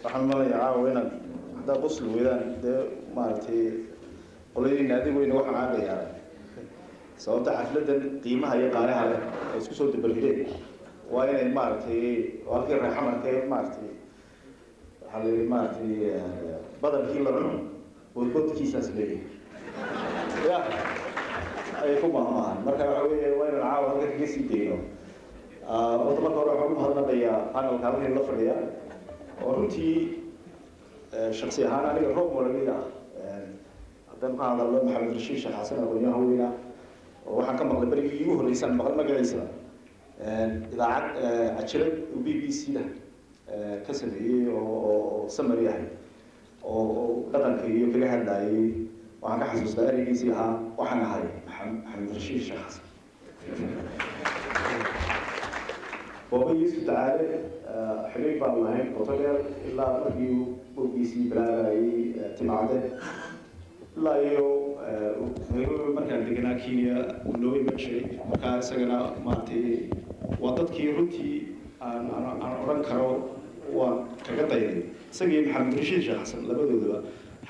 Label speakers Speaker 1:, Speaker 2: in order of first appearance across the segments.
Speaker 1: waxaan malaya caawa inaad haddaa qosli weydaan dee maaragtay qoladii naadigu inagu xanaaqayaan sababta xafladan qiimaha iyo qaalaha leh ay isku soo dabalhireen waa inay maaragtay halkii reexamarka ee maaragtay waxaa la yidhi maaragtay badankii la cuno wadbodkiisaas leeyahay ya ay ku mahmaahan marka waxa weeye waa inaan caawa halka kaga sii dayno wada marka hore waxaan u mahadnaqayaa panelka halkan la fadhiya oo runtii shaksi ahaan aniga roob walaliga haddaan ka hadallo maxamed rashiid sheekh xasan aqoonyaha weyna oo waxaan ka maqlay berigii igu horreysaan maqal magaciisa idaacad cajilad b b c da ka sameeyey oo samari ahay oo dhaqanka iyo kaga hadlayay waxaan ka xasuustaa ereygiisii ahaa waxaan ahay maxamed rashiid sheekh xasan booba yuusuf tacaale xiriir baan lahayn qoto dheer ilaa markii boggiisii bilaabayay timacde ilaa iyo markaan deganaa kenya noo iman jiray markaa isagana maaragtay waa dadkii runtii aan odhan karo waan kaga dayday isagii maxamed rashiid sheekh xasan labadoodaba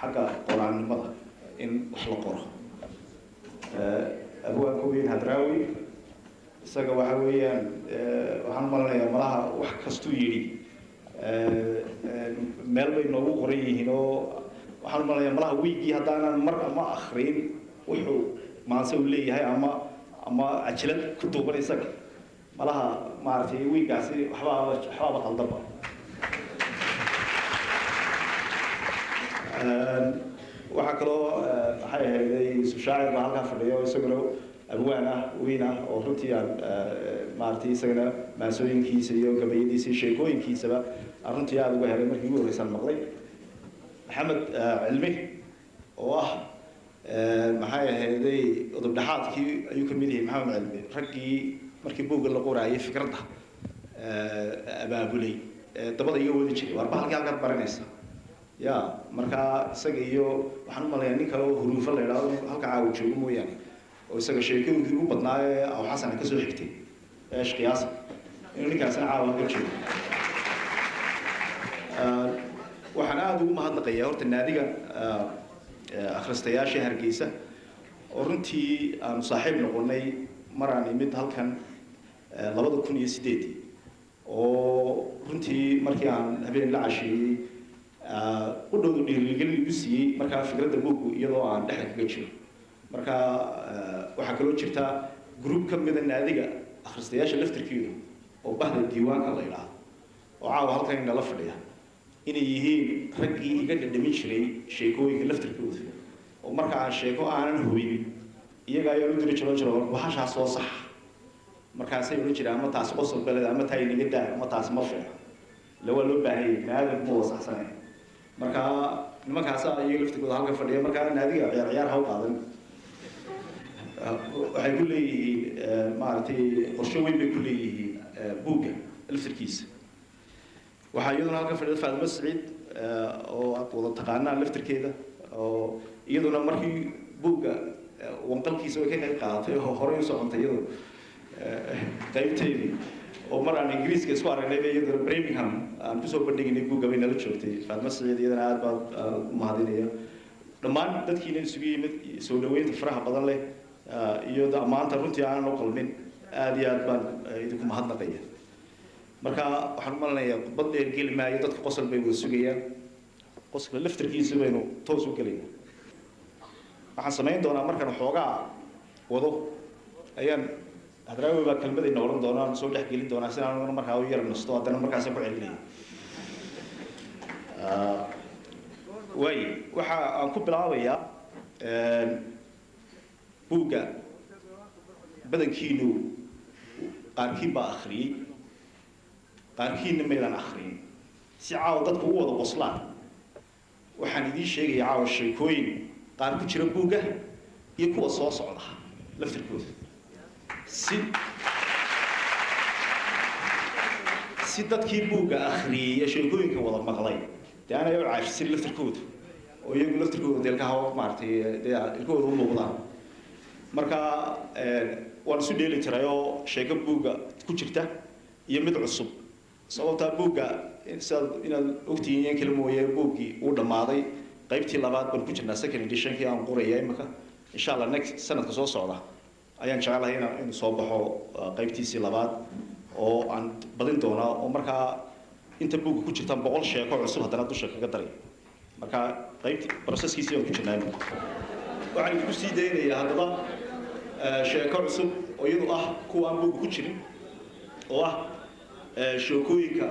Speaker 1: xagga qoraannimada in wax la qoro abwaanka weyn hadraawi isaga waxa weeyaan waxaan malanayaa malaha wax kastuu yidhi meel bay noogu qoran yihiin oo waxaan malanayaa malaha wiigii haddaanan mar ama akhriin wuxuu maanse uu leeyahay ama cajilad ku duuban isaga malaha maaragtay wiiggaasi waxbaaba qaldaba waxaa kaloo maxay ahayday yusuf shaacir baa halkaa fadhiyo isaguna abwaan ah weyn ah oo runtii aan maaragtay isagana maansooyinkiisa iyo gabayadiisa iyo sheekooyinkiisaba aan runtii aada uga helay markii ugu horreysaan maqlay maxamed cilmi oo ah maxay ahayday udubdhaxaadkii ayuu ka mid yahay maxamed cilmi raggii markii buugga la qoraayay fikradda abaabulay dabada iga wadi jiray waarba halkii halkaad baranaysa ya markaa isaga iyo waxaan u malayaa nin kale oo huruufo la yidhaahdo halka caawa joogo mooyaane oo isaga sheekooyinkii ugu badnaa ee aw xasan ka soo xigtay eesh qiyaasa inuu ninkaasina caawa ka joogo waxaan aada ugu mahadnaqayaa horta naadiga akhristayaasha hargeysa oo runtii aanu saaxiib noqonay maraan imid halkan 2008 oo runtii markii aan habeen la casheeyey qudhowdu dhiirigelin igu siiyey markaa fikradda buuggu iyadoo aan dhexda kaga jiro marka waxaa kaloo jirta group ka mida naadiga akhristayaasha laftirkeedu oo bahda diiwaanka la yidhaahdo oo caawa halkan inala fadhiya inay yihiin raggii iga dhadhamin jiray sheekooyinka laftirkooda oo marka aan sheeko aanan hubin iyaga ayaa u diri jiro bahashaa soo sax markaasay odhan jireen ama taasi qosol beled ama taa inaga daa ama taasi ma fiicno lawaa loo baahanyay maadam ma wasaxsanay marka nimankaasa iyaga laftirkooda halka fadhiya markaa naadiga ciyaar ha u qaadan waxay ku leeyihiin maaragtay qorshe weyn bay ku leeyihiin buugga laftirkiisa waxaa iyaduna halka fadhida faadimo saciid oo aad wada taqaanaan laftirkeeda oo iyaduna markii buugga wanqalkiisa way ka qayb qaadatay oo horey u socotay iyadu qaybteedii oo mar aan ingiriiska isku aragnay bay iyaduna birmingham aan kusoo bandhiginay buugga bay nala joogtay faadimo saciid iyadana aad baan u mahadinaya dhammaan dadkiina isugu yimid soo dhaweynta faraha badan leh iyo ammaanta runtii aanan u qalmin aada iyo aad baan idinku mahadnaqaya marka waxaan u malanayaa khudbad dheer geli maayo dadka qosol bay wada sugayaan qosolka laftirkiisa baynu toos u gelayna waxaan samayn doonaa markaan xoogaa wado ayaan hadraawi baa kelmadayna odhan doonaa soo dhex gelin doonaa si aan markaa u yar nasto haddana markaasa ku celinaya waay waxa aan ku bilaabayaa buugga badankiinu qaarkiin baa akhriyey qaarkiinna maydaan akhriyin si caawa dadku u wada qoslaan waxaan idiin sheegayaa caawa sheekooyin qaar ku jira buugga iyo kuwa soo socda laftirkooda si dadkii buugga akhriyey ee sheekooyinka wada maqlay dee aanay u caashisin laftirkooda oo iyagu laftirkooda deelkaha maaragtay dee ilkahooda u muuqdaan marka waan isu dheeli jiray oo sheeko buugga ku jirta iyo mid cusub sababtaa buugga inaad ogtihiin kala mooyee buuggii uu dhammaaday qaybtii labaad baan ku jirnaa second editionkii aan qoraya imika insha allah next sanadka soo socda ayaan jecelahay inuu soo baxo qaybtiisii labaad oo aan badin doonaa oo markaa inta buugga ku jirtaan 100 sheeko cusub haddana dusha kaga daray marka qaybtii processkiisii aan ku jirnaa waxaan ku sii daynayaa haddaba sheeko cusub oo iyadu ah kuwa aan buugga ku jirin oo ah sheekooyinka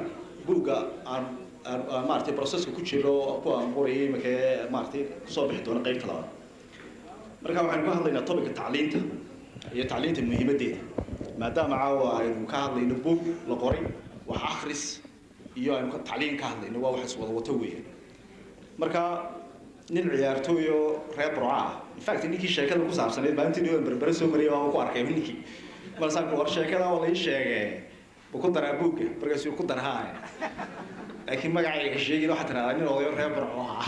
Speaker 1: buugga aan maartay processka ku jiro kuwa aan qorayay markay maartay kusoo bixi doona qaybta labaad marka waxaan ka hadlaynaa topic tacliinta iyo tacliinta muhiimadeeda maadaama caawa aynu ka hadlayno buug la qoray wax akhris iyo aynu ka tacliin ka hadlayno waa wax iswada wato weeyaan marka nin ciyaartooy oo reer Burca in fact ninkii sheekada ku saabsaneed maalintii dhawaan barbara soo mariyay waa ku arkay ninkii markaan ku war sheekada waa la ii sheegay ku daraa buugga markaas uu ku daraa laakiin magacayga sheegay waxa tiraahdaa nin odayo reer Burca ah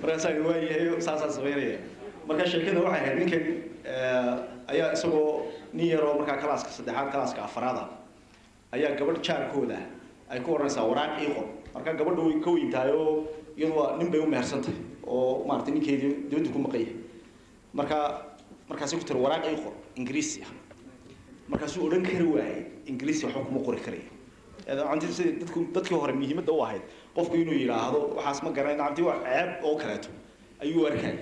Speaker 1: markaas ay waayay sameeyay marka sheekada waxay ahayd ninkan ayaa isagoo nin yar oo markaa kalaaska saddexaad kalaaska afraad ayaa gabadh jaarkooda ay ku oranaysaa waraaq ii qor marka gabadhu way ka weyntahay oo iyadoo nin bay u mehersantay oo maartay ninkeedii dibadda ku maqay markaas ku tir waraaq ii qor ingiriisi ah markaas uu oran kari waayay ingiriisi wax kuma qori karay dadkii hore muhiimadda u ahayd qofku inuu yiraahdo waxaas ma garanay abti wax ceeb oo kaleeto ayuu arkay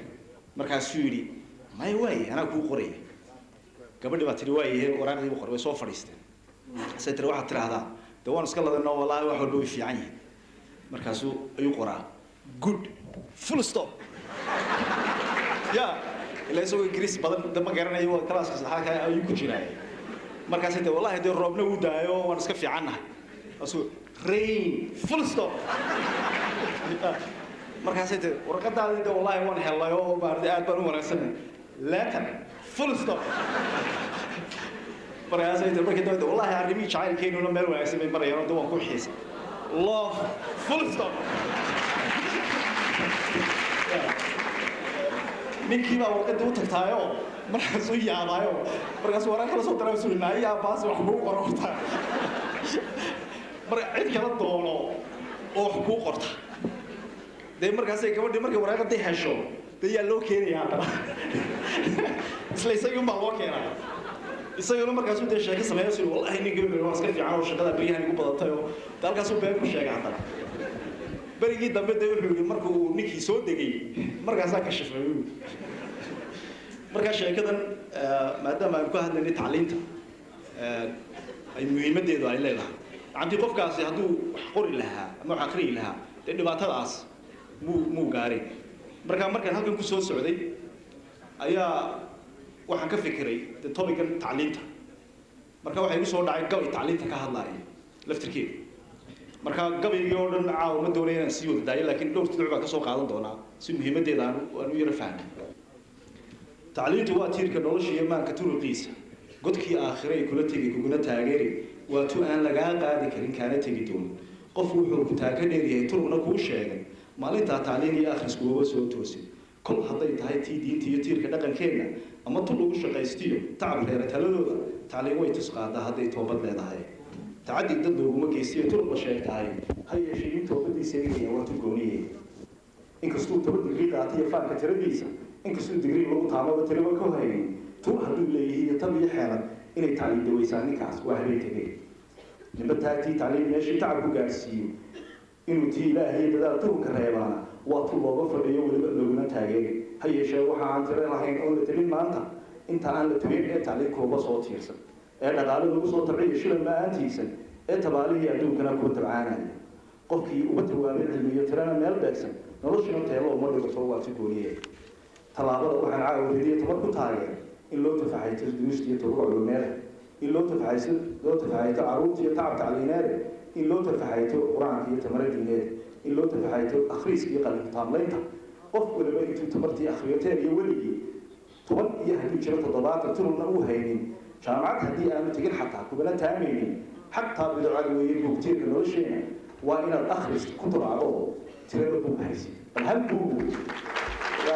Speaker 1: markaas uu yiri may way ana ku qoray gabadhi baa tiri way waraaqdii qor way soo fadhiisteen saytir waxa tiraahdaa dawaan iska ladano wallahi wax walba way fiican yihiin markaas ayuu qoraa good full stop ya ila isagoo ingiriis badan dama garanayo waa kalaaska saxaaka ayuu ku jiray markaas ayuu wallahi dee roobna uu daayo waan iska fiicannahay asuu rain full stop markaas ayuu warqadaada wallahi waan helayo baardi aad baan u wanaagsanay laakin full stop markaas ayuu markii wallahi arrimi jacaylkeenu meel wanaagsan bay marayaan oo waan ku xiisay love full stop ninkii baa warqadda u tagtaayo markaas uu yaabayo markaas waraaq kala soo daray suulinaya baas wax ku qorta mar cid kala doono oo wax ku qorta de markaas ay gabadhii markay waraaqda hesho yaa loo keenayaa isla isagu ma loo keenaa isagoo markaas uu sheekay sameeyo wallahi nin gabadh waa iska fiican oo shaqada bariyahan ugu badatay oo dalkaas uu been ku sheegay hadda barigii dambe wuxuu markuu ninkii soo degay markaas ka shafay marka sheekadan maadaama aan ku hadlaynay tacliinta ay muhiimadeedu ay leedahay antii qofkaasi haduu wax qori lahaa ama wax akhri lahaa dhibaatadaas muu gaaray markaan halkan ku soo socday ayaa waxaan ka fikiray topican tacliinta marka waxay ku soo dhacay gabay tacliinta ka hadlaaya laftirkeeda marka gabayga oo dhan caaw ma doonayaan si wada daay laakiin dhowr tidc baa ka soo qaadan doona si muhiimadeeda aan u yara fahmay tacliintu waa tiirka nolosha iyo maanka turuqiisa godkii aakhirey kula tagi kuguna taageeri waa tu aan laga qaadi karin kaana tagi doon qof wuxuu ku taaga dheeryahay turuna kuu sheegay maalinta tacliin iyo akhrisku uga soo toosin kol haday tahay tii diinta iyo tiirka dhaqankeena ama tu lagu shaqaystiyo tacab reer taladooda tacliin way tusqaada haday toobad leedahay تعدي ضد ومجلسية تربى شيء تعالي هاي شيء توبدي سريع وتقوليه إنك سلوك تبدي غير عطية فاك تربيسة إنك سلوك تجري لو طعمه وتربى كوهين تروح هدول اللي هي طبيعي حالا إن التعليم ده ويساني كاس وهري تجي لما تأتي تعليم ماشي تعب وجالسين إنه تي لا هي بدأ تروح كرهبانا وطلبة وفرية ولا لونا تاجي هاي شيء وحان ترى راحين أول ترين ما أنت أنا لتوين التعليم كوبا صوت يرسل dhaqaale lagu soo tabciyo shilin ma aantiisan tabaalihi adduunkana ku tabcaanay qofkii uga tawaabay cilmiyo tirana meel beegsan noloshuna teelo uma dhigo waa si gooniye talaabada waxaan caawiyay tabar ku taageer in loo tafaxayto duruustiyo tabaruc meel in loo tafaxayto caruurta iyo tacab tacliineed in loo tafaxayto quraanka iyo tamaradiineed in loo tafaxayto akhriiska iyo qalin taamleynta qof waliba intuu tamartii akhriyoteen iyo weligii toban iyo hadii jiro 7 turna uu haynin جامعات هذه أنا تقول حتى كبنا تاميني حتى بدعاء ويجيبوا كتير من الشيء وإلى الآخر كنت بعضه ترى بحسي الهم هو